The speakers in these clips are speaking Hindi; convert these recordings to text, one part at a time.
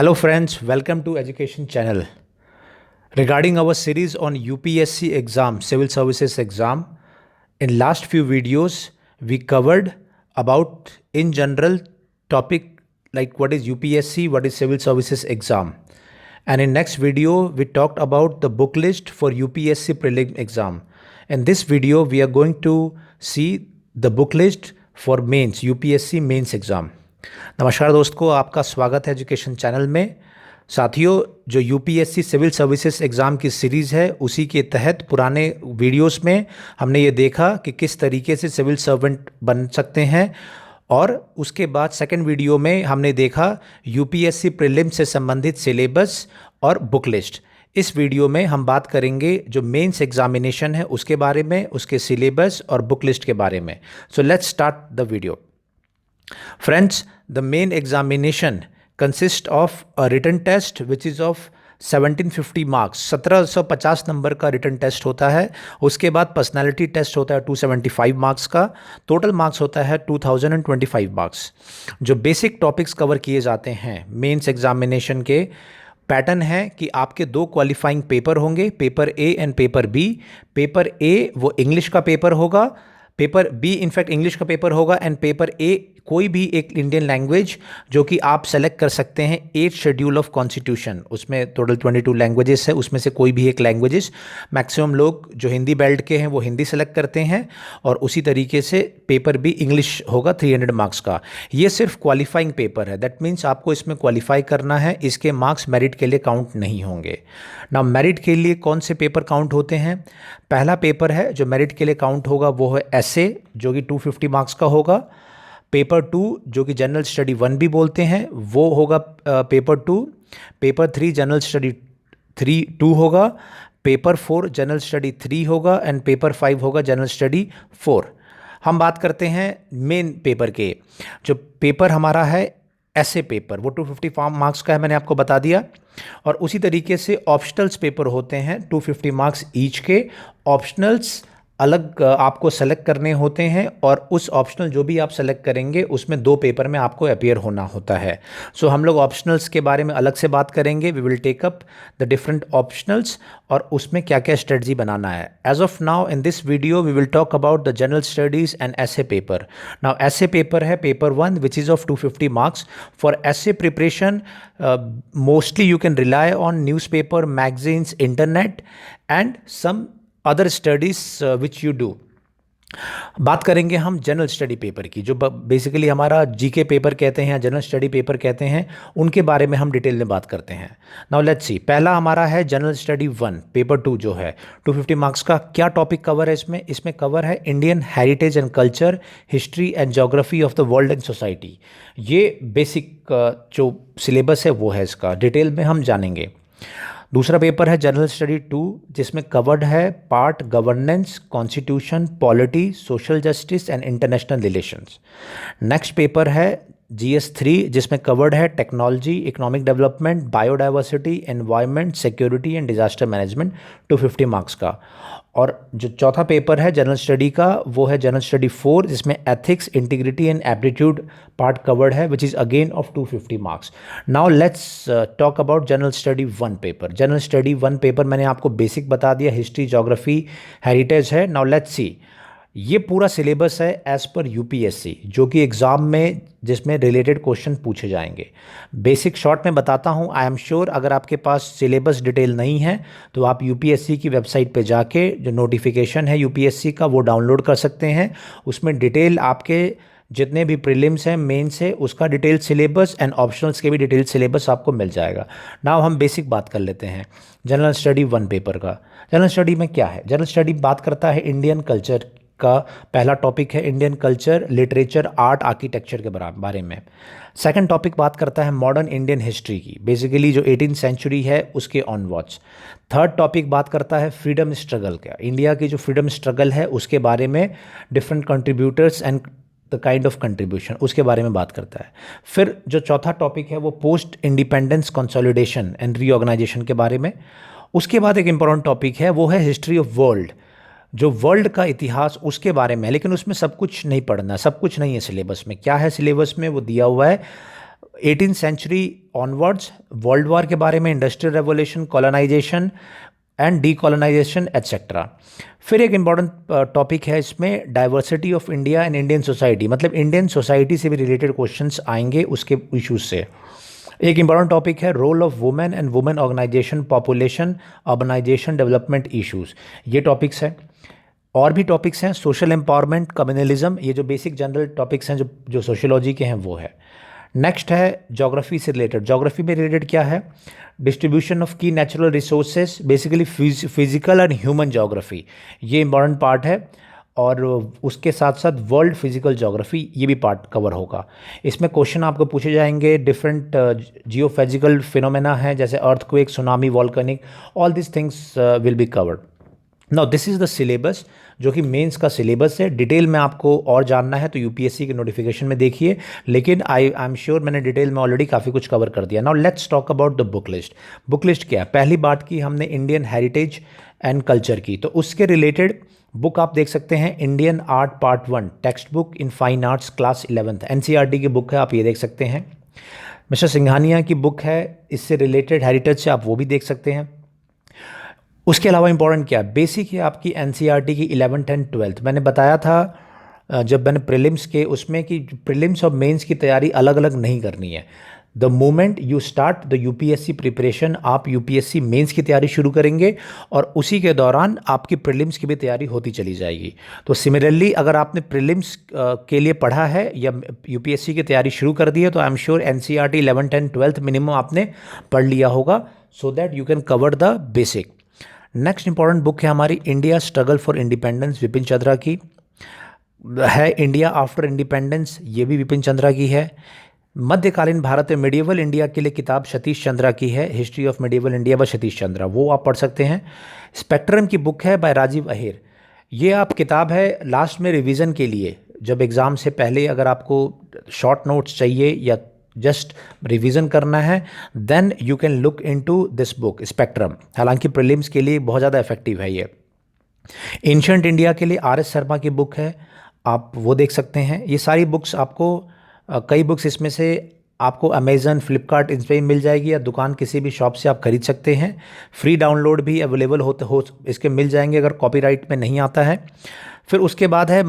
Hello friends, welcome to Education Channel. Regarding our series on UPSC exam, Civil Services exam, in last few videos we covered about in general topic like what is UPSC, what is Civil Services exam. And in next video we talked about the book list for UPSC prelim exam. In this video we are going to see the book list for mains, UPSC mains exam. नमस्कार दोस्तों, आपका स्वागत है एजुकेशन चैनल में। साथियों, जो यूपीएससी सिविल सर्विसेज एग्ज़ाम की सीरीज़ है उसी के तहत पुराने वीडियोस में हमने ये देखा कि किस तरीके से सिविल सर्वेंट बन सकते हैं, और उसके बाद सेकंड वीडियो में हमने देखा यूपीएससी प्रीलिम से संबंधित सिलेबस और बुक लिस्ट। इस वीडियो में हम बात करेंगे जो मेंस एग्जामिनेशन है उसके बारे में, उसके सिलेबस और बुक लिस्ट के बारे में। So let's start the video. Friends, the main examination consists of a written test which is of 1750 marks, 1750 number का रिटन टेस्ट होता है। उसके बाद पर्सनालिटी टेस्ट होता है 275 मार्क्स का। टोटल मार्क्स होता है 2025 मार्क्स। जो बेसिक टॉपिक्स कवर किए जाते हैं मेंस एग्जामिनेशन के पैटर्न है कि आपके दो क्वालिफाइंग पेपर होंगे, paper A and paper B. Paper A वो इंग्लिश का पेपर होगा, पेपर बी इनफैक्ट इंग्लिश का पेपर होगा, एंड पेपर ए कोई भी एक इंडियन लैंग्वेज जो कि आप सेलेक्ट कर सकते हैं। 8 शेड्यूल ऑफ कॉन्स्टिट्यूशन, उसमें टोटल 22 लैंग्वेजेस है, उसमें से कोई भी एक लैंग्वेजेस। मैक्सिमम लोग जो हिंदी बेल्ट के हैं वो हिंदी सेलेक्ट करते हैं, और उसी तरीके से पेपर भी इंग्लिश होगा 300 मार्क्स का। ये सिर्फ क्वालिफाइंग पेपर है, दैट मीन्स आपको इसमें क्वालिफाई करना है, इसके मार्क्स मेरिट के लिए काउंट नहीं होंगे ना। मेरिट के लिए कौन से पेपर काउंट होते हैं? पहला पेपर है जो मेरिट के लिए काउंट होगा वो है ऐसे, जो कि 250 मार्क्स का होगा। पेपर 2 जो कि जनरल स्टडी 1 भी बोलते हैं वो होगा पेपर 2। पेपर 3 जनरल स्टडी 2 होगा। पेपर 4 जनरल स्टडी 3 होगा, एंड पेपर 5 होगा जनरल स्टडी 4। हम बात करते हैं मेन पेपर के। जो पेपर हमारा है ऐसे पेपर, वो 250 मार्क्स का है, मैंने आपको बता दिया। और उसी तरीके से ऑप्शनल्स पेपर होते हैं 250 मार्क्स ईच के। ऑप्शनल्स अलग आपको सेलेक्ट करने होते हैं, और उस ऑप्शनल जो भी आप सेलेक्ट करेंगे उसमें 2 पेपर में आपको अपीयर होना होता है। सो हम लोग ऑप्शनल्स के बारे में अलग से बात करेंगे। We will take up the different optionals और उसमें क्या क्या स्ट्रेटजी बनाना है। As of now in this video we will talk about the general studies and essay paper. Now essay paper है paper 1 which is of 250 marks. For essay preparation mostly you can rely on newspaper, magazines, internet and some other studies which you do. बात करेंगे हम जनरल स्टडी पेपर की, जो बेसिकली हमारा जीके पेपर कहते हैं या जनरल स्टडी पेपर कहते हैं, उनके बारे में हम डिटेल में बात करते हैं। नाउ लेट्स सी, पहला हमारा है जनरल स्टडी 1 पेपर 2 जो है 250 मार्क्स का। क्या टॉपिक कवर है इसमें? इसमें कवर है Indian heritage and culture, history and geography of the world and society. ये बेसिक जो सिलेबस है वो है, इसका डिटेल में हम जानेंगे। दूसरा पेपर है जनरल स्टडी 2 जिसमें कवर्ड है part governance, constitution, polity, social justice and international relations. Next paper है GS 3 जिसमें कवर्ड है technology, economic development, biodiversity, environment, security and disaster management, 250 marks का। और जो चौथा पेपर है जनरल स्टडी का वो है जनरल स्टडी 4 जिसमें ethics, integrity and aptitude part covered है which is again of 250 marks. Now let's talk about general study 1 paper. General study 1 paper मैंने आपको बेसिक बता दिया, हिस्ट्री, ज्योग्राफी, हेरिटेज है। नाउ लेट्स सी, ये पूरा सिलेबस है एज पर यूपीएससी, जो कि एग्ज़ाम में जिसमें रिलेटेड क्वेश्चन पूछे जाएंगे। बेसिक शॉर्ट में बताता हूँ। आई एम श्योर अगर आपके पास सिलेबस डिटेल नहीं है तो आप यूपीएससी की वेबसाइट पे जाके जो नोटिफिकेशन है यूपीएससी का वो डाउनलोड कर सकते हैं। उसमें डिटेल आपके जितने भी प्रीलिम्स हैं, मेंस है, उसका डिटेल सिलेबस एंड ऑप्शनल्स के भी डिटेल सिलेबस आपको मिल जाएगा। नाउ हम बेसिक बात कर लेते हैं जनरल स्टडी 1 पेपर का। जनरल स्टडी में क्या है? जनरल स्टडी बात करता है इंडियन कल्चर का। पहला टॉपिक है Indian culture, literature, art, architecture के बारे में। सेकंड टॉपिक बात करता है मॉडर्न इंडियन हिस्ट्री की, बेसिकली जो 18th सेंचुरी है उसके ऑनवर्ड्स। थर्ड टॉपिक बात करता है फ्रीडम स्ट्रगल का, इंडिया की जो फ्रीडम स्ट्रगल है उसके बारे में, different contributors and the kind of contribution, उसके बारे में बात करता है। फिर जो चौथा टॉपिक है वो post independence consolidation and reorganisation के बारे में। उसके बाद एक इंपॉर्टेंट टॉपिक है वो है हिस्ट्री ऑफ वर्ल्ड, जो वर्ल्ड का इतिहास उसके बारे में है, लेकिन उसमें सब कुछ नहीं पढ़ना, सब कुछ नहीं है सिलेबस में। क्या है सिलेबस में वो दिया हुआ है, 18th century onwards, world war के बारे में, industrial revolution, colonisation and decolonisation etcetera. फिर एक इम्पॉर्टेंट टॉपिक है इसमें, diversity of India and Indian society, मतलब इंडियन सोसाइटी से भी रिलेटेड क्वेश्चंस आएंगे उसके इश्यूज से। एक इम्पॉर्टेंट टॉपिक है role of women and women organisation, population, urbanisation, development issues, ये टॉपिक्स हैं। और भी टॉपिक्स हैं, सोशल एम्पावरमेंट, कम्युनलिज्म, ये जो बेसिक जनरल टॉपिक्स हैं जो सोशियोलॉजी के हैं वो है। नेक्स्ट है ज्योग्राफी से रिलेटेड। ज्योग्राफी में रिलेटेड क्या है, डिस्ट्रीब्यूशन ऑफ की natural resources, basically physical and human geography, ये इंपॉर्टेंट पार्ट है। और उसके साथ साथ वर्ल्ड फिजिकल ज्योग्राफी, ये भी पार्ट कवर होगा। इसमें क्वेश्चन आपको पूछे जाएंगे, डिफरेंट जियोफिजिकल फिनोमेना हैं जैसे earthquake, tsunami, volcanic, all this things will be covered. Now this is the syllabus, जो कि मेंस का सिलेबस है। डिटेल में आपको और जानना है तो यूपीएससी के नोटिफिकेशन में देखिए, लेकिन आई एम श्योर मैंने डिटेल में ऑलरेडी काफ़ी कुछ कवर कर दिया। Now let's talk about the book list. Book list क्या है, पहली बात की हमने इंडियन हेरिटेज एंड कल्चर की, तो उसके रिलेटेड बुक आप देख सकते हैं, Indian art part 1, text book in fine arts class 11th, NCERT की बुक है, आप ये देख सकते हैं। मिस्टर सिंघानिया की बुक है, इससे रिलेटेड हेरिटेज से, आप वो भी देख सकते हैं। उसके अलावा इंपॉर्टेंट क्या है, बेसिक है आपकी एनसीईआरटी की 11th एंड 12th। मैंने बताया था जब मैंने प्रीलिम्स के उसमें कि प्रीलिम्स और मेंस की तैयारी अलग अलग नहीं करनी है। The moment you start the UPSC preparation, आप यूपीएससी मेंस की तैयारी शुरू करेंगे और उसी के दौरान आपकी प्रीलिम्स की भी तैयारी होती चली जाएगी। तो सिमिलरली अगर आपने प्रीलिम्स के लिए पढ़ा है या यूपीएससी की तैयारी शुरू कर दी है तो I am sure NCERT 11th and 12th minimum आपने पढ़ लिया होगा, so that you can cover the basic. Next important book है हमारी India struggle for independence, Vipin Chandra की है। इंडिया आफ्टर इंडिपेंडेंस, ये भी विपिन चंद्रा की है। मध्यकालीन भारत में मिडिवल इंडिया के लिए किताब सतीश चंद्रा की है, history of medieval India by Satish Chandra, वो आप पढ़ सकते हैं। स्पेक्ट्रम की बुक है बाय राजीव अहिर, ये आप किताब है लास्ट में रिवीजन के लिए, जब एग्ज़ाम से पहले अगर आपको शॉर्ट नोट्स चाहिए या जस्ट रिवीजन करना है, then you can look into this book spectrum. हालांकि प्रीलिम्स के लिए बहुत ज़्यादा इफेक्टिव है ये। एंशिएंट इंडिया के लिए आर.एस. शर्मा की बुक है, आप वो देख सकते हैं। ये सारी बुक्स आपको कई बुक्स इसमें से आपको अमेज़न, फ्लिपकार्ट, इन पर ही मिल जाएगी या दुकान किसी भी शॉप से आप खरीद सकते हैं। फ्री डाउनलोड भी अवेलेबल हो इसके मिल जाएंगे अगर कॉपीराइट में नहीं आता है। फिर उसके बाद है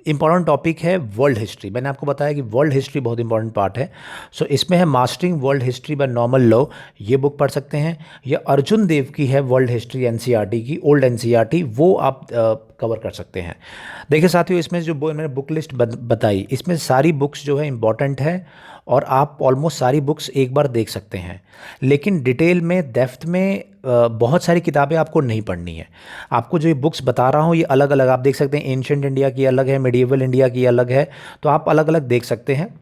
इम्पॉर्टेंट टॉपिक है वर्ल्ड हिस्ट्री। मैंने आपको बताया कि वर्ल्ड हिस्ट्री बहुत इंपॉर्टेंट पार्ट है। सो इसमें है mastering world history by Norman law, ये बुक पढ़ सकते हैं। या अर्जुन देव की है वर्ल्ड हिस्ट्री एनसीईआरटी की, ओल्ड एनसीईआरटी, वो आप कवर कर सकते हैं। देखिए साथियों, इसमें जो मैंने बुक लिस्ट बताई, इसमें सारी बुक्स जो है इंपॉर्टेंट है और आप ऑलमोस्ट सारी बुक्स एक बार देख सकते हैं। लेकिन डिटेल में, डेप्थ में बहुत सारी किताबें आपको नहीं पढ़नी है। आपको जो ये बुक्स बता रहा हूँ ये अलग अलग आप देख सकते हैं। एंशिएंट इंडिया की अलग है, मिडिवल इंडिया की अलग है, तो आप अलग अलग देख सकते हैं।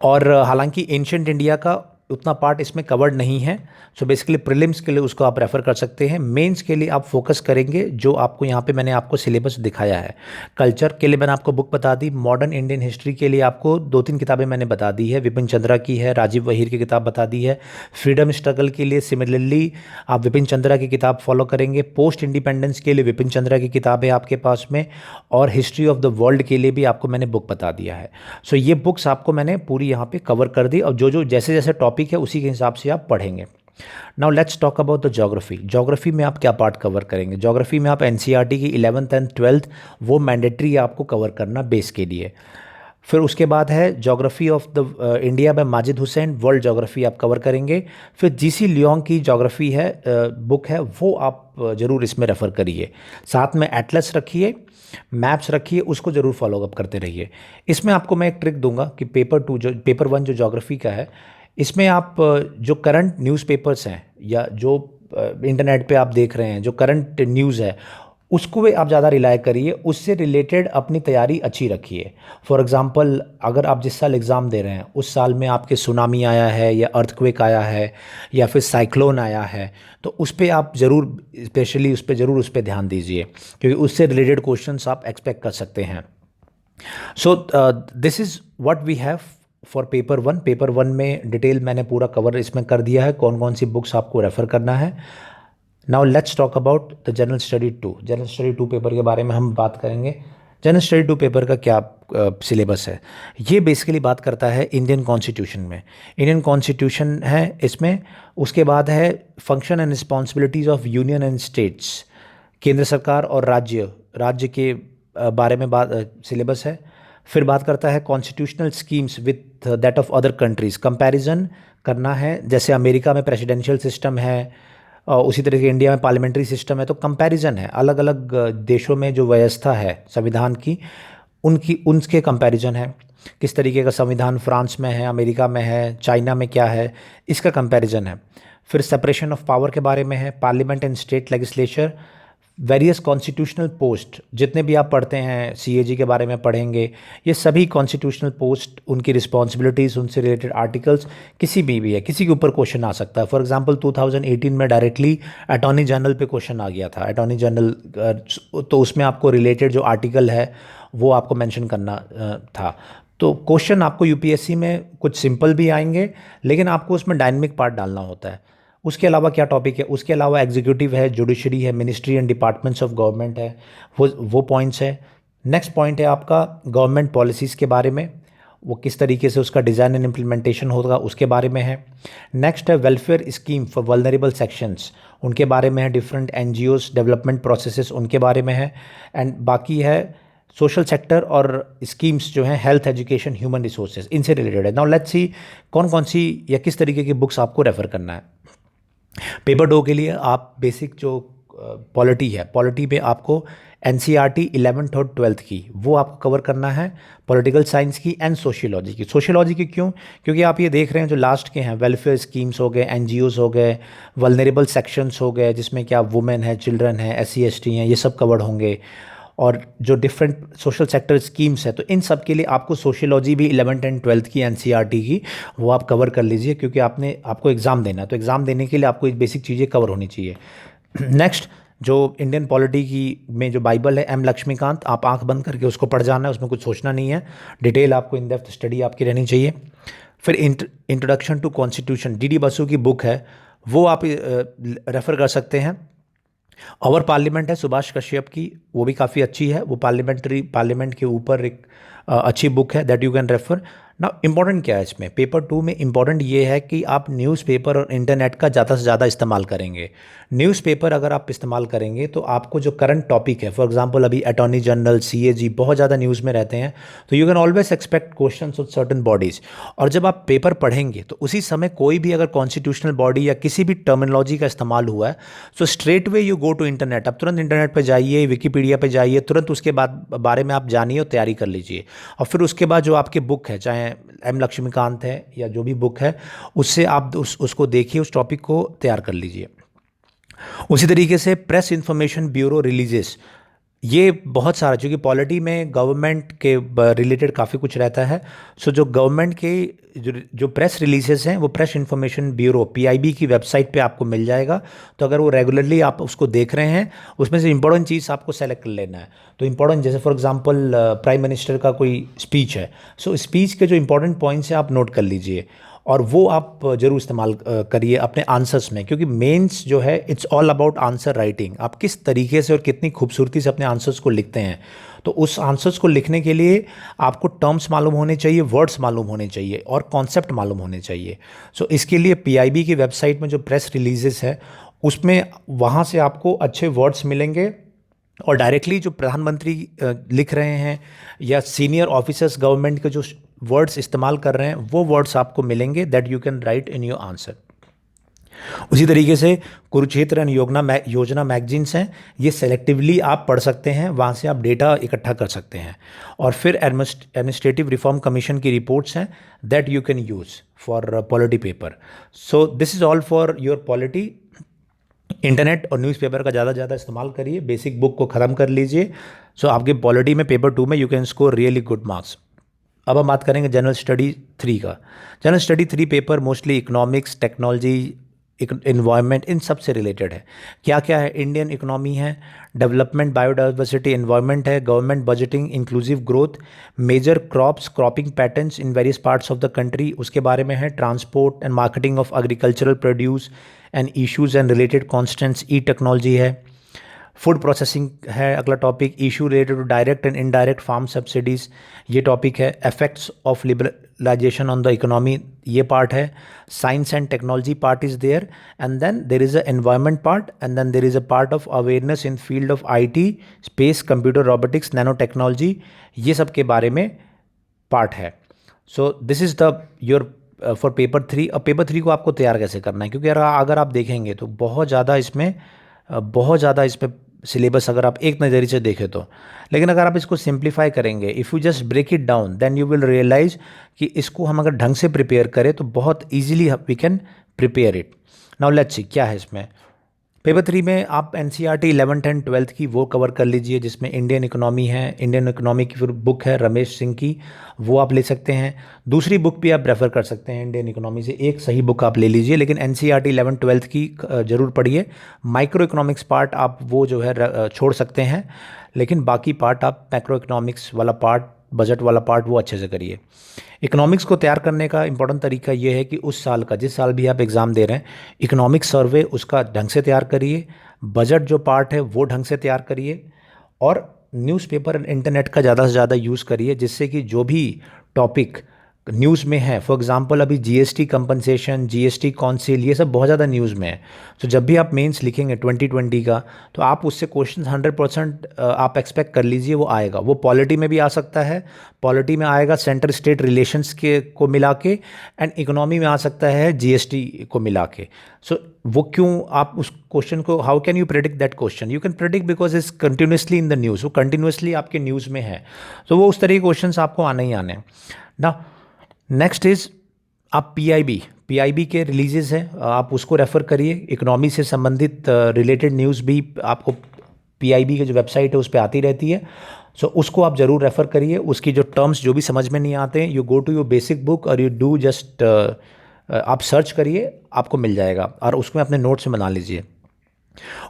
और हालांकि एंशिएंट इंडिया का उतना पार्ट इसमें कवर्ड नहीं है, सो बेसिकली प्रीलिम्स के लिए उसको आप रेफ़र कर सकते हैं। मेंस के लिए आप फोकस करेंगे जो आपको यहाँ पे मैंने आपको सिलेबस दिखाया है। कल्चर के लिए मैंने आपको बुक बता दी। मॉडर्न इंडियन हिस्ट्री के लिए आपको 2-3 किताबें मैंने बता दी है, विपिन चंद्रा की है, राजीव वहीर की किताब बता दी है। फ्रीडम स्ट्रगल के लिए सिमिलरली आप विपिन चंद्रा की किताब फॉलो करेंगे। पोस्ट इंडिपेंडेंस के लिए विपिन चंद्रा की किताब है आपके पास में, और हिस्ट्री ऑफ द वर्ल्ड के लिए भी आपको मैंने बुक बता दिया है। सो ये बुक्स आपको मैंने पूरी यहाँ पे कवर कर दी, और जो जैसे जैसे टॉपिक है उसी के हिसाब से आप पढ़ेंगे। Now let's talk about the geography. Geography में आप क्या पार्ट कवर करेंगे? ज्योग्राफी में आप एनसीईआरटी की 11th एंड 12th वो मैंडेटरी है आपको कवर करना बेस के लिए। फिर उसके बाद है geography of the India by Majid Hussain, world geography आप कवर करेंगे। फिर जीसी लियोंग की ज्योग्राफी है बुक है, वो आप ज़रूर इसमें रेफ़र करिए। साथ में एटलस रखिए, मैप्स रखिए, उसको ज़रूर फॉलो अप करते रहिए। इसमें आपको मैं एक ट्रिक दूंगा कि पेपर 1 जो ज्योग्राफी का है, इसमें आप जो करंट न्यूज़पेपर्स हैं या जो इंटरनेट पे आप देख रहे हैं जो करंट न्यूज़ है, उसको भी आप ज़्यादा रिलाय करिए, उससे रिलेटेड अपनी तैयारी अच्छी रखिए। फॉर एग्ज़ाम्पल, अगर आप जिस साल एग्ज़ाम दे रहे हैं उस साल में आपके सुनामी आया है या अर्थक्वेक आया है या फिर साइक्लोन आया है, तो उस पर आप ज़रूर स्पेशली उस पर ध्यान दीजिए, क्योंकि उससे रिलेटेड क्वेश्चंस आप एक्सपेक्ट कर सकते हैं। So this is what we have for paper 1। Paper 1 में डिटेल मैंने पूरा कवर इसमें कर दिया है, कौन कौन सी बुक्स आपको रेफ़र करना है। Now let's talk about the general study 2। General study 2 paper के बारे में हम बात करेंगे। जनरल स्टडी 2 पेपर का क्या सिलेबस है। ये बेसिकली बात करता है इंडियन कॉन्स्टिट्यूशन में। इंडियन कॉन्स्टिट्यूशन है इसमें, उसके बाद है function and responsibilities of union and states, केंद्र सरकार और राज्य के बारे में बात सिलेबस है। फिर बात करता है constitutional schemes with that of other countries, comparison करना है। जैसे अमेरिका में प्रेसिडेंशियल सिस्टम है, उसी तरह के इंडिया में पार्लियामेंट्री सिस्टम है, तो कंपैरिजन है अलग अलग देशों में जो व्यवस्था है संविधान की, उनके कंपैरिजन है। किस तरीके का संविधान फ्रांस में है, अमेरिका में है, चाइना में क्या है, इसका कंपैरिजन है। फिर सेपरेशन ऑफ पावर के बारे में है, parliament and state legislature, various constitutional post, जितने भी आप पढ़ते हैं सीएजी के बारे में पढ़ेंगे, ये सभी कॉन्स्टिट्यूशनल पोस्ट, उनकी रिस्पॉन्सिबिलिटीज़, उनसे रिलेटेड आर्टिकल्स, किसी भी है, किसी के ऊपर क्वेश्चन आ सकता है। फॉर एग्जांपल 2018 में डायरेक्टली अटॉर्नी जनरल पे क्वेश्चन आ गया था, अटॉर्नी जनरल, तो उसमें आपको रिलेटेड जो आर्टिकल है वो आपको मेंशन करना था। तो क्वेश्चन आपको यूपीएससी में कुछ सिंपल भी आएंगे, लेकिन आपको उसमें डायनेमिक पार्ट डालना होता है। उसके अलावा क्या टॉपिक है, उसके अलावा एग्जीक्यूटिव है, जुडिशरी है, ministry and departments of government है, वो पॉइंट्स है। नेक्स्ट पॉइंट है आपका गवर्नमेंट पॉलिसीज़ के बारे में, वो किस तरीके से उसका डिज़ाइन एंड इम्प्लीमेंटेशन होगा उसके बारे में है। नेक्स्ट है welfare scheme for vulnerable sections, उनके बारे में है। डिफरेंट एनजीओज, डेवलपमेंट प्रोसेसेस, उनके बारे में है। एंड बाकी है सोशल सेक्टर और स्कीम्स जो हैं, हेल्थ, एजुकेशन, ह्यूमन रिसोर्सेज, इनसे रिलेटेड है। नाउ लेट्स सी कौन कौन सी या किस तरीके की बुक्स आपको रेफ़र करना है। पेपर 2 के लिए आप बेसिक जो पॉलिटी है, पॉलिटी में आपको एनसीईआरटी 11th और 12th की वो आपको कवर करना है, पॉलिटिकल साइंस की एंड सोशियोलॉजी की। सोशियोलॉजी की क्यों? क्योंकि आप ये देख रहे हैं जो लास्ट के हैं, वेलफेयर स्कीम्स हो गए, एनजीओज हो गए, वल्नरेबल सेक्शंस हो गए, जिसमें क्या वुमेन है, चिल्ड्रन है, एससी एसटी हैं, ये सब कवर्ड होंगे। और जो डिफरेंट सोशल सेक्टर स्कीम्स है, तो इन सब के लिए आपको सोशियोलॉजी भी 11th एंड 12th की एनसीईआरटी की वो आप कवर कर लीजिए, क्योंकि आपको एग्ज़ाम देना है, तो एग्ज़ाम देने के लिए आपको ये बेसिक चीज़ें कवर होनी चाहिए। नेक्स्ट, जो इंडियन पॉलिटी की में जो बाइबल है, एम लक्ष्मीकांत, आप आंख बंद करके उसको पढ़ जाना है, उसमें कुछ सोचना नहीं है, डिटेल आपको इन डेप्थ स्टडी आपकी रहनी चाहिए। फिर introduction to constitution, D Basu की बुक है, वो आप रेफ़र कर सकते हैं। और पार्लियामेंट है सुभाष कश्यप की, वो भी काफ़ी अच्छी है, वो पार्लियामेंट के ऊपर एक अच्छी बुक है, दैट यू कैन रेफर। ना इंपॉर्टेंट क्या है इसमें, पेपर 2 में इंपॉर्टेंट ये है कि आप न्यूज़पेपर और इंटरनेट का ज़्यादा से ज़्यादा इस्तेमाल करेंगे। न्यूज़पेपर अगर आप इस्तेमाल करेंगे तो आपको जो करंट टॉपिक है, फॉर एग्जांपल अभी अटॉर्नी जनरल, सीएजी बहुत ज़्यादा न्यूज़ में रहते हैं, तो you can always expect questions of certain bodies. और जब आप पेपर पढ़ेंगे तो उसी समय कोई भी अगर कॉन्स्टिट्यूशनल बॉडी या किसी भी टर्मिनोलॉजी का इस्तेमाल हुआ है, so straight way you go to internet, आप तुरंत इंटरनेट पर जाइए, विकीपीडिया पर जाइए, तुरंत उसके बाद बारे में आप जानिए और तैयारी कर लीजिए। और फिर उसके बाद जो आपकी बुक है, चाहे एम लक्ष्मीकांत है या जो भी बुक है, उससे आप उसको देखिए, उस टॉपिक को तैयार कर लीजिए। उसी तरीके से प्रेस इंफॉर्मेशन ब्यूरो रिलीजेस, ये बहुत सारा, क्योंकि पॉलिटी में गवर्नमेंट के रिलेटेड काफ़ी कुछ रहता है। सो जो गवर्नमेंट के जो प्रेस रिलीजेस हैं, वो प्रेस इंफॉर्मेशन ब्यूरो पीआईबी की वेबसाइट पे आपको मिल जाएगा। तो अगर वो रेगुलरली आप उसको देख रहे हैं, उसमें से इंपॉर्टेंट चीज़ आपको सेलेक्ट कर लेना है। तो इंपॉर्टेंट, जैसे फॉर एग्जांपल प्राइम मिनिस्टर का कोई स्पीच है, सो स्पीच के जो इंपॉर्टेंट पॉइंट्स हैं आप नोट कर लीजिए, और वो आप ज़रूर इस्तेमाल करिए अपने आंसर्स में, क्योंकि मेंस जो है it's all about answer writing. आप किस तरीके से और कितनी खूबसूरती से अपने आंसर्स को लिखते हैं, तो उस आंसर्स को लिखने के लिए आपको टर्म्स मालूम होने चाहिए, वर्ड्स मालूम होने चाहिए और कॉन्सेप्ट मालूम होने चाहिए। सो इसके लिए पीआईबी की वेबसाइट में जो प्रेस रिलीजेस है, उसमें वहाँ से आपको अच्छे वर्ड्स मिलेंगे, और डायरेक्टली जो प्रधानमंत्री लिख रहे हैं या सीनियर ऑफिसर्स गवर्नमेंट के जो वर्ड्स इस्तेमाल कर रहे हैं, वो वर्ड्स आपको मिलेंगे, that you can write in your answer. उसी तरीके से कुरुक्षेत्र एंड योजना मैगजीन्स हैं, ये सेलेक्टिवली आप पढ़ सकते हैं, वहाँ से आप डेटा इकट्ठा कर सकते हैं। और फिर एडमिनिस्ट्रेटिव रिफॉर्म कमीशन की रिपोर्ट्स हैं, that you can use for polity paper. So this is all for your polity. Internet और न्यूज़पेपर का ज़्यादा से ज़्यादा इस्तेमाल करिए, बेसिक बुक को ख़त्म कर लीजिए। सो आपके पॉलिटी में पेपर 2 में you can score really good marks. अब हम बात करेंगे जनरल स्टडी 3 का। General study 3 paper mostly economics, technology, environment, इन सब से रिलेटेड है। क्या क्या है? इंडियन इकोनॉमी है, डेवलपमेंट, बायोडाइवर्सिटी, इन्वायरमेंट है, government budgeting, inclusive growth, major crops, cropping patterns in various parts of the country, उसके बारे में है, transport and marketing of agricultural produce and issues and related constants, E technology है, फूड प्रोसेसिंग है अगला topic, issue related to direct and indirect farm subsidies ये टॉपिक है, effects of liberalisation on the economy ये पार्ट है, science and technology part is there, and then there is a environment part, and then there is a part of awareness in field of IT, space, computer, robotics, nanotechnology, ये सब के बारे में पार्ट है। So this is the your for paper 3। अब पेपर 3 को आपको तैयार कैसे करना है, क्योंकि अगर आप देखेंगे तो बहुत ज़्यादा इसमें सिलेबस अगर आप एक नज़रिए से देखें तो, लेकिन अगर आप इसको सिंप्लीफाई करेंगे, if you just break it down, then you will realise कि इसको हम अगर ढंग से प्रिपेयर करें तो बहुत easily we can prepare it. Now let's see क्या है इसमें। पेपर 3 में आप एनसीईआरटी 11th एंड 12th की वो कवर कर लीजिए, जिसमें इंडियन इकोनॉमी है, इंडियन इकोनॉमी की फिर बुक है रमेश सिंह की, वो आप ले सकते हैं। दूसरी बुक भी आप रेफ़र कर सकते हैं इंडियन इकोनॉमी से, एक सही बुक आप ले लीजिए, लेकिन एनसीईआरटी 11th 12th की ज़रूर पढ़िए। माइक्रो इकोनॉमिक्स पार्ट आप वो जो है छोड़ सकते हैं, लेकिन बाकी पार्ट आप मैक्रो इकोनॉमिक्स वाला पार्ट, बजट वाला पार्ट वो अच्छे से करिए। इकोनॉमिक्स को तैयार करने का इंपॉर्टेंट तरीका ये है कि उस साल का, जिस साल भी आप एग्ज़ाम दे रहे हैं, इकोनॉमिक्स सर्वे उसका ढंग से तैयार करिए, बजट जो पार्ट है वो ढंग से तैयार करिए, और न्यूज़पेपर इंटरनेट का ज़्यादा से ज़्यादा यूज़ करिए, जिससे कि जो भी टॉपिक न्यूज़ में है, फॉर एग्जांपल अभी जीएसटी कंपनसेशन, जीएसटी काउंसिल, ये सब बहुत ज़्यादा न्यूज़ में है। तो जब भी आप मेंस लिखेंगे 2020 का, तो आप उससे क्वेश्चन 100% आप एक्सपेक्ट कर लीजिए वो आएगा। वो पॉलिटी में भी आ सकता है, पॉलिटी में आएगा सेंटर स्टेट रिलेशंस के को मिला के, एंड इकोनॉमी में आ सकता है जीएसटी को मिला के। सो वो क्यों आप उस क्वेश्चन को, how can you predict that question? You can predict because is continuously in the news, वो कंटिन्यूसली आपके न्यूज़ में है, तो वो उस तरह के क्वेश्चन आपको आने ही आने ना। नेक्स्ट इज़ आप पीआईबी के रिलीजेस हैं, आप उसको रेफ़र करिए। इकोनॉमी से संबंधित रिलेटेड न्यूज़ भी आपको पीआईबी की जो वेबसाइट है उस पर आती रहती है, सो उसको आप ज़रूर रेफ़र करिए। उसकी जो टर्म्स जो भी समझ में नहीं आते हैं, you go to your basic book और यू डू जस्ट आप सर्च करिए, आपको मिल जाएगा, और उसमें अपने नोट्स में बना लीजिए।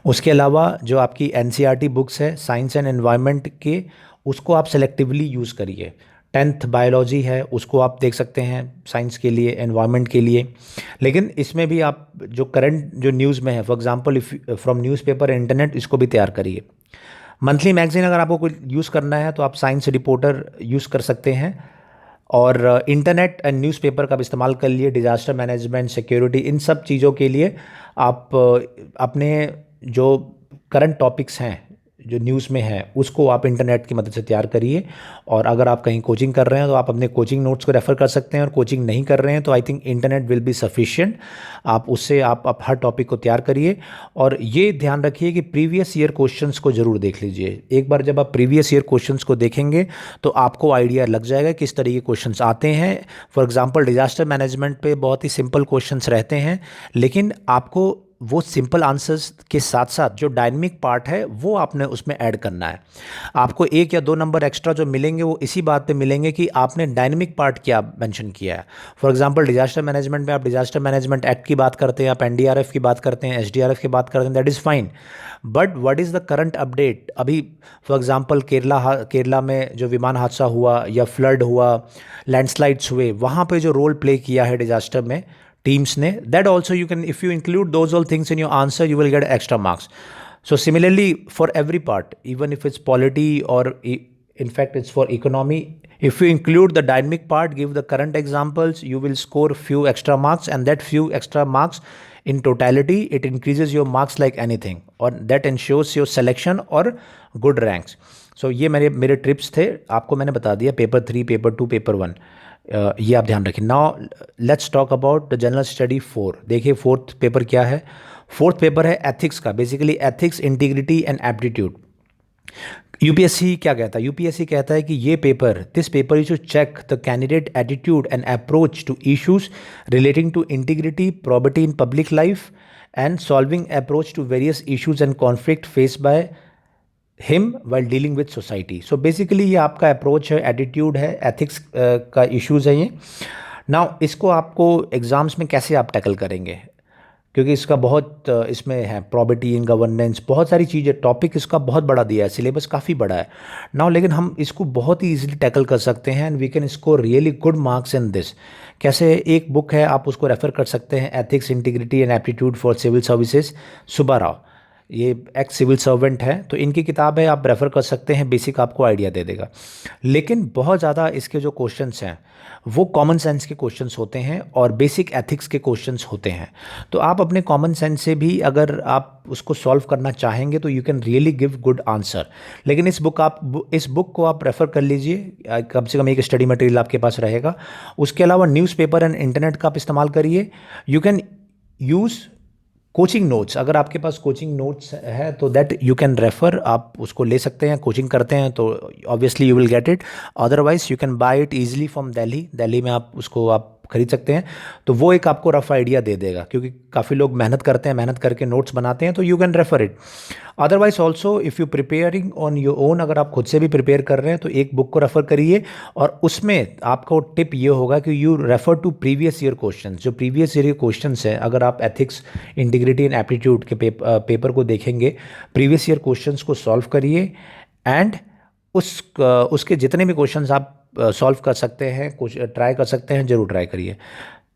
उसके अलावा जो आपकी एनसीईआरटी बुक्स है साइंस एंड एनवायरनमेंट के, उसको आप सेलेक्टिवली यूज़ करिए। 10th बायोलॉजी है, उसको आप देख सकते हैं साइंस के लिए, एनवायरनमेंट के लिए, लेकिन इसमें भी आप जो करंट जो न्यूज़ में है, for example if from newspaper internet, इसको भी तैयार करिए। मंथली मैगजीन अगर आपको कुछ यूज़ करना है तो आप साइंस रिपोर्टर यूज़ कर सकते हैं, और इंटरनेट एंड न्यूज़पेपर का भी इस्तेमाल कर लिए। डिज़ास्टर मैनेजमेंट, सिक्योरिटी, इन सब चीज़ों के लिए आप अपने जो करंट टॉपिक्स हैं जो न्यूज़ में है उसको आप इंटरनेट की मदद से तैयार करिए। और अगर आप कहीं कोचिंग कर रहे हैं तो आप अपने कोचिंग नोट्स को रेफ़र कर सकते हैं, और कोचिंग नहीं कर रहे हैं तो I think internet will be sufficient. आप उससे आप हर टॉपिक को तैयार करिए, और ये ध्यान रखिए कि प्रीवियस ईयर क्वेश्चंस को ज़रूर देख लीजिए। एक बार जब आप प्रीवियस ईयर क्वेश्चंस को देखेंगे तो आपको आइडिया लग जाएगा किस तरह के क्वेश्चंस आते हैं। फॉर एग्जाम्पल डिज़ास्टर मैनेजमेंट पे बहुत ही सिंपल क्वेश्चंस रहते हैं, लेकिन आपको वो सिंपल आंसर्स के साथ साथ जो डायनेमिक पार्ट है वो आपने उसमें ऐड करना है। आपको 1 या 2 नंबर एक्स्ट्रा जो मिलेंगे वो इसी बात पे मिलेंगे कि आपने डायनेमिक पार्ट क्या मेंशन किया है। फॉर एग्जांपल डिजास्टर मैनेजमेंट में आप डिजास्टर मैनेजमेंट एक्ट की बात करते हैं, आप एनडीआरएफ की बात करते हैं, एसडीआरएफ की बात करते हैं, that is fine, but what is the current update अभी। फॉर एग्जांपल केरला में जो विमान हादसा हुआ या फ्लड हुआ, लैंडस्लाइड्स हुए, वहाँ पे जो रोल प्ले किया है डिजास्टर में टीम्स ने, that also you can, if you include those all things in your answer, you will get extra marks. So similarly for every part, even if it's polity or in fact it's for economy, if you include the dynamic part, give the current examples, you will score few extra marks, and that few extra marks in totality, it increases your marks like anything, or that ensures your selection or good ranks. So ये मेरे ट्रिप्स थे, आपको मैंने बता दिया पेपर 3, पेपर 2, पेपर 1, ये आप ध्यान रखें। Now let's talk about the general study 4। देखिए 4th पेपर क्या है। 4th पेपर है एथिक्स का, basically ethics, integrity and aptitude. UPSC क्या कहता है? यूपीएससी कहता है कि ये paper, this paper is to check the candidate attitude and approach to issues relating to integrity, property in public life, and solving approach to various issues and conflict face by him while dealing with society. So basically ये आपका अप्रोच है, एटीट्यूड है, एथिक्स का इश्यूज़ है ये। नाउ इसको आपको एग्ज़ाम्स में कैसे आप टैकल करेंगे, क्योंकि इसका बहुत इसमें है प्रॉपर्टी इन गवर्नेंस, बहुत सारी चीज़ें, टॉपिक इसका बहुत बड़ा दिया है, सिलेबस काफ़ी बड़ा है। नाउ लेकिन हम इसको बहुत ही ईजिली टैकल कर सकते हैं, and we can score really good marks in this. कैसे? एक बुक है, आप उसको रेफ़र कर सकते हैं, ethics, integrity and aptitude for civil services, Subba Rao. ये एक्स सिविल सर्वेंट है, तो इनकी किताब है, आप रेफ़र कर सकते हैं, बेसिक आपको आइडिया दे देगा। लेकिन बहुत ज़्यादा इसके जो क्वेश्चंस हैं वो कॉमन सेंस के क्वेश्चंस होते हैं और बेसिक एथिक्स के क्वेश्चंस होते हैं। तो आप अपने कॉमन सेंस से भी अगर आप उसको सॉल्व करना चाहेंगे तो you can really give good answer. लेकिन इस बुक को आप रेफ़र कर लीजिए, कम से कम एक स्टडी मटेरियल आपके पास रहेगा। उसके अलावा न्यूज़पेपर एंड इंटरनेट का आप इस्तेमाल करिए। You can use coaching notes, अगर आपके पास कोचिंग नोट्स है तो दैट यू कैन रेफ़र, आप उसको ले सकते हैं। कोचिंग करते हैं तो obviously you will get it, otherwise you can buy it easily from Delhi में आप उसको आप खरीद सकते हैं। तो वो एक आपको रफ आइडिया दे देगा, क्योंकि काफ़ी लोग मेहनत करते हैं, मेहनत करके नोट्स बनाते हैं, तो you can refer it. Otherwise also if you preparing on your own, अगर आप खुद से भी प्रिपेयर कर रहे हैं तो एक बुक को रेफ़र करिए, और उसमें आपको टिप ये होगा कि you refer to previous year question. जो प्रीवियस ईयर क्वेश्चंस हैं, अगर आप एथिक्स, इंटीग्रिटी एंड एप्टीट्यूड के पेपर को देखेंगे, प्रीवियस ईयर क्वेश्चंस को सॉल्व करिए, एंड उसके जितने भी क्वेश्चंस आप सॉल्व कर सकते हैं, कुछ ट्राई कर सकते हैं, ज़रूर ट्राई करिए।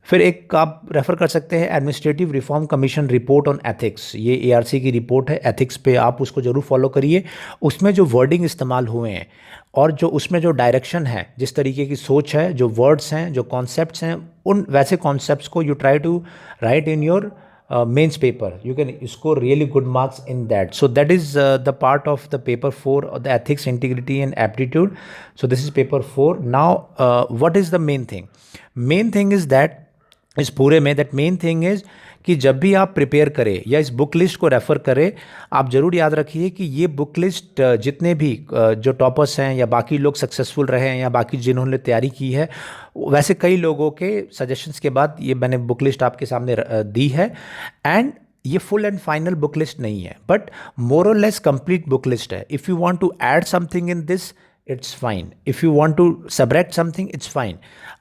फिर एक आप रेफ़र कर सकते हैं administrative reform commission report on ethics, ये एआरसी की रिपोर्ट है एथिक्स पे, आप उसको ज़रूर फॉलो करिए। उसमें जो वर्डिंग इस्तेमाल हुए हैं और जो उसमें जो डायरेक्शन है, जिस तरीके की सोच है, जो वर्ड्स हैं, जो कॉन्सेप्ट्स हैं, उन वैसे कॉन्सेप्ट्स को you try to write in your mains paper. You can score really good marks in that. So that is the part of the paper 4, the ethics, integrity and aptitude. So this is paper 4. Now what is the main thing? Main thing is that इस पूरे में दैट मेन थिंग इज़ कि जब भी आप प्रिपेयर करें या इस बुक लिस्ट को रेफ़र करें, आप ज़रूर याद रखिए कि ये बुक लिस्ट जितने भी जो टॉपर्स हैं या बाकी लोग सक्सेसफुल रहे हैं या बाकी जिन्होंने तैयारी की है, वैसे कई लोगों के सजेशंस के बाद ये मैंने बुक लिस्ट आपके सामने दी है। एंड ये full and final book list नहीं है, बट मोर और लेस कंप्लीट बुक लिस्ट है। If you want to add something in this, it's fine. If you want to subtract something, it's fine.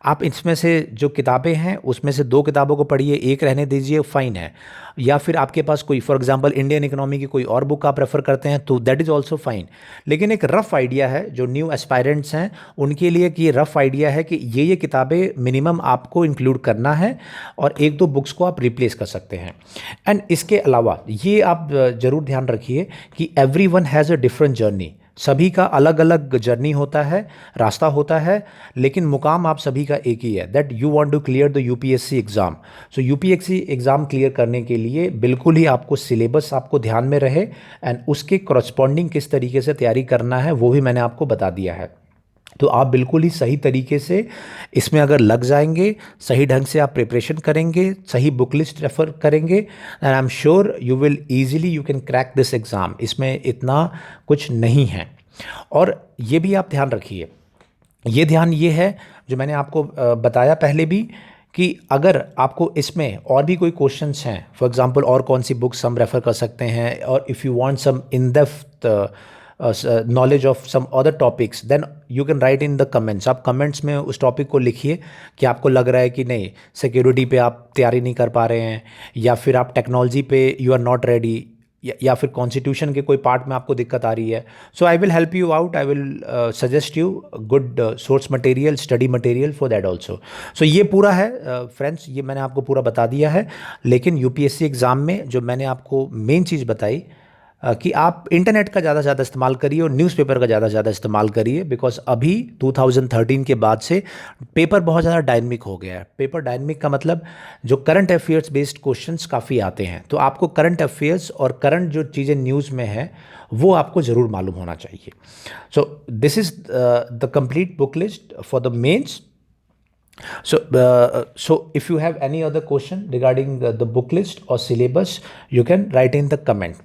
आप इसमें से जो किताबें हैं उसमें से 2 किताबों को पढ़िए, एक रहने दीजिए, फाइन है। या फिर आपके पास कोई, फॉर एग्जांपल इंडियन इकोनॉमी की कोई और बुक आप रेफ़र करते हैं तो दैट इज़ ऑल्सो फाइन। लेकिन एक रफ़ आइडिया है जो न्यू एस्पायरेंट्स हैं उनके लिए, कि ये रफ़ आइडिया है कि ये किताबें मिनिमम आपको इंक्लूड करना है और 1-2 बुक्स को आप रिप्लेस कर सकते हैं। एंड इसके अलावा ये आप ज़रूर ध्यान रखिए कि everyone has a different journey. सभी का अलग अलग जर्नी होता है, रास्ता होता है, लेकिन मुकाम आप सभी का एक ही है, that you want to clear the UPSC exam. So UPSC exam clear करने के लिए बिल्कुल ही आपको सिलेबस आपको ध्यान में रहे, एंड उसके करस्पॉन्डिंग किस तरीके से तैयारी करना है वो भी मैंने आपको बता दिया है। तो आप बिल्कुल ही सही तरीके से इसमें अगर लग जाएंगे, सही ढंग से आप प्रिपरेशन करेंगे, सही बुक लिस्ट रेफ़र करेंगे, and I am sure you will easily you can crack this exam. इसमें इतना कुछ नहीं है। और ये भी आप ध्यान रखिए, ये है जो मैंने आपको बताया पहले भी, कि अगर आपको इसमें और भी कोई क्वेश्चंस हैं, फॉर एग्जांपल और कौन सी बुक्स हम रेफ़र कर सकते हैं, और if you want some in depth knowledge of some other topics, then you can write in the comments. आप कमेंट्स में उस टॉपिक को लिखिए कि आपको लग रहा है कि नहीं, सिक्योरिटी पे आप तैयारी नहीं कर पा रहे हैं, या फिर आप टेक्नोलॉजी पे यू आर नॉट रेडी, या फिर कॉन्स्टिट्यूशन के कोई पार्ट में आपको दिक्कत आ रही है। So I will help you out, I will suggest you good source material, study material for that also. So ये पूरा है फ्रेंड्स, ये मैंने आपको पूरा बता दिया है। लेकिन यूपीएससी एग्ज़ाम में जो मैंने आपको मेन चीज़ बताई, कि आप इंटरनेट का ज़्यादा से ज़्यादा इस्तेमाल करिए और न्यूज़पेपर का ज़्यादा से ज़्यादा इस्तेमाल करिए, बिकॉज अभी 2013 के बाद से पेपर बहुत ज़्यादा डायनमिक हो गया है। पेपर डायनमिक का मतलब जो करंट अफेयर्स बेस्ड क्वेश्चंस काफ़ी आते हैं, तो आपको करंट अफेयर्स और करंट जो चीज़ें न्यूज़ में है वो आपको ज़रूर मालूम होना चाहिए। So this is the complete book list for the mains. So if you have any other question regarding the book list or syllabus, you can write in the comment.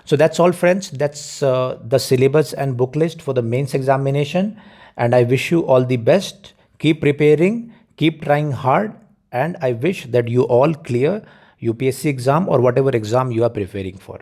So that's all friends, that's the syllabus and book list for the mains examination, and I wish you all the best. Keep preparing, keep trying hard, and I wish that you all clear UPSC exam or whatever exam you are preparing for.